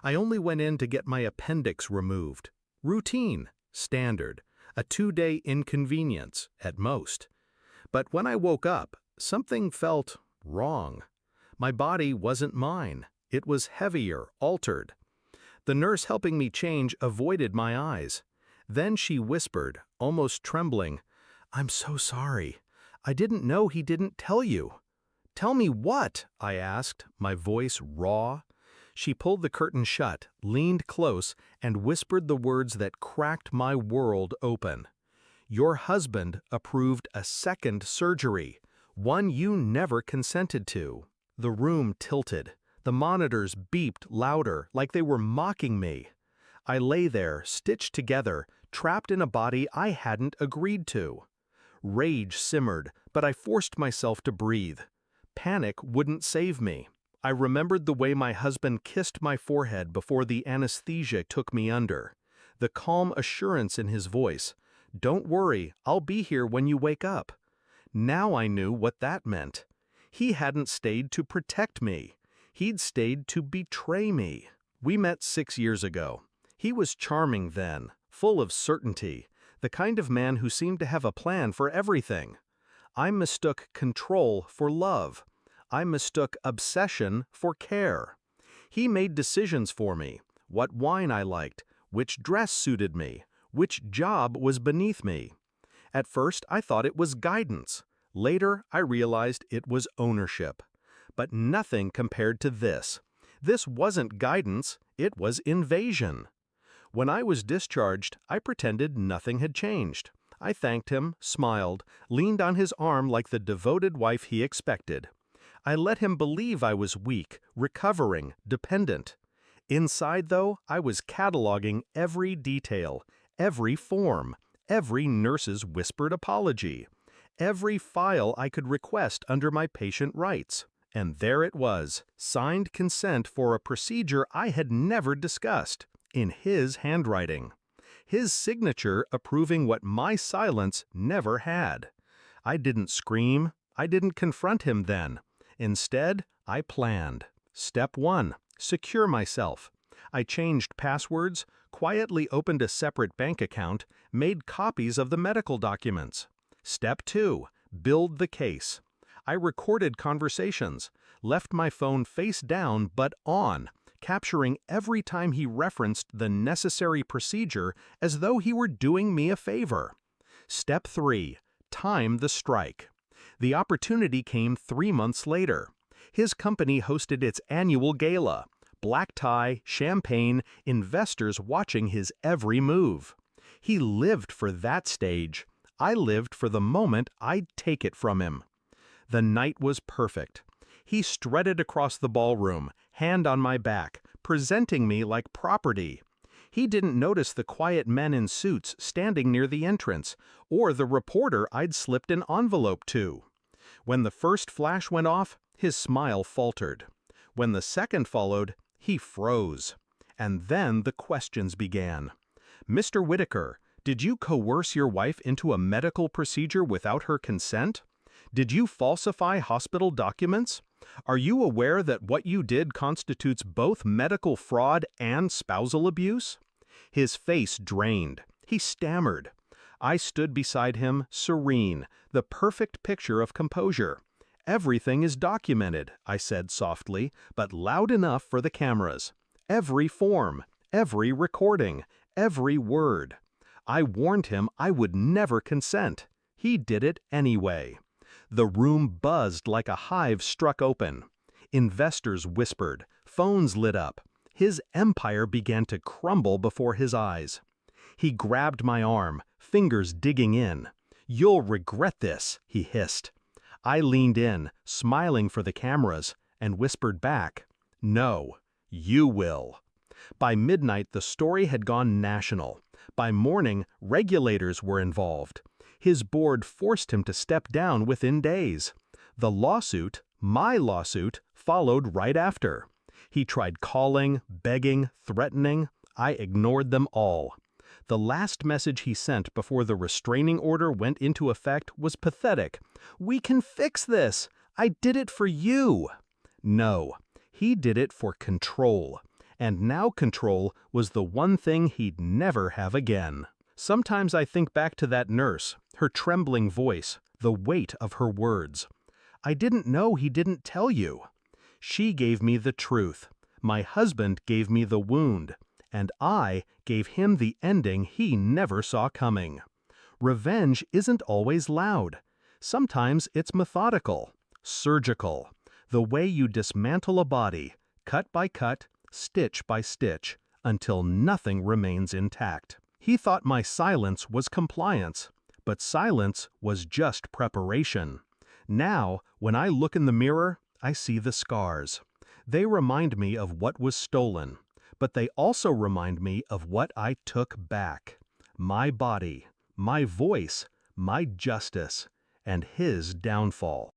I only went in to get my appendix removed. Routine, standard, a 2-day inconvenience at most. But when I woke up, something felt wrong. My body wasn't mine. It was heavier, altered. The nurse helping me change avoided my eyes. Then she whispered, almost trembling, "I'm so sorry. I didn't know he didn't tell you." "Tell me what?" I asked, my voice raw. She pulled the curtain shut, leaned close, and whispered the words that cracked my world open. "Your husband approved a second surgery, one you never consented to." The room tilted. The monitors beeped louder, like they were mocking me. I lay there, stitched together, trapped in a body I hadn't agreed to. Rage simmered, but I forced myself to breathe. Panic wouldn't save me. I remembered the way my husband kissed my forehead before the anesthesia took me under. The calm assurance in his voice, "Don't worry, I'll be here when you wake up." Now I knew what that meant. He hadn't stayed to protect me. He'd stayed to betray me. We met 6 years ago. He was charming then, full of certainty, the kind of man who seemed to have a plan for everything. I mistook control for love. I mistook obsession for care. He made decisions for me, what wine I liked, which dress suited me, which job was beneath me. At first I thought it was guidance. Later I realized it was ownership. But nothing compared to this. This wasn't guidance, it was invasion. When I was discharged, I pretended nothing had changed. I thanked him, smiled, leaned on his arm like the devoted wife he expected. I let him believe I was weak, recovering, dependent. Inside, though, I was cataloging every detail, every form, every nurse's whispered apology, every file I could request under my patient rights. And there it was, signed consent for a procedure I had never discussed, in his handwriting. His signature approving what my silence never had. I didn't scream. I didn't confront him then. Instead, I planned. Step 1. Secure myself. I changed passwords, quietly opened a separate bank account, made copies of the medical documents. Step 2. Build the case. I recorded conversations, left my phone face down but on, capturing every time he referenced the necessary procedure as though he were doing me a favor. Step 3. Time the strike. The opportunity came 3 months later. His company hosted its annual gala. Black tie, champagne, investors watching his every move. He lived for that stage. I lived for the moment I'd take it from him. The night was perfect. He strutted across the ballroom, hand on my back, presenting me like property. He didn't notice the quiet men in suits standing near the entrance, or the reporter I'd slipped an envelope to. When the first flash went off, his smile faltered. When the second followed, he froze. And then the questions began. "Mr. Whitaker, did you coerce your wife into a medical procedure without her consent? Did you falsify hospital documents? Are you aware that what you did constitutes both medical fraud and spousal abuse?" His face drained. He stammered. I stood beside him, serene, the perfect picture of composure. "Everything is documented," I said softly, but loud enough for the cameras. "Every form, every recording, every word." I warned him I would never consent. He did it anyway. The room buzzed like a hive struck open. Investors whispered, phones lit up. His empire began to crumble before his eyes. He grabbed my arm, fingers digging in. "You'll regret this," he hissed. I leaned in, smiling for the cameras, and whispered back, "No, you will." By midnight, the story had gone national. By morning, regulators were involved. His board forced him to step down within days. The lawsuit, my lawsuit, followed right after. He tried calling, begging, threatening. I ignored them all. The last message he sent before the restraining order went into effect was pathetic. "We can fix this. I did it for you." No, he did it for control. And now control was the one thing he'd never have again. Sometimes I think back to that nurse, her trembling voice, the weight of her words. "I didn't know he didn't tell you." She gave me the truth. My husband gave me the wound. And I gave him the ending he never saw coming. Revenge isn't always loud. Sometimes it's methodical, surgical, the way you dismantle a body, cut by cut, stitch by stitch, until nothing remains intact. He thought my silence was compliance, but silence was just preparation. Now, when I look in the mirror, I see the scars. They remind me of what was stolen, but they also remind me of what I took back. My body, my voice, my justice, and his downfall.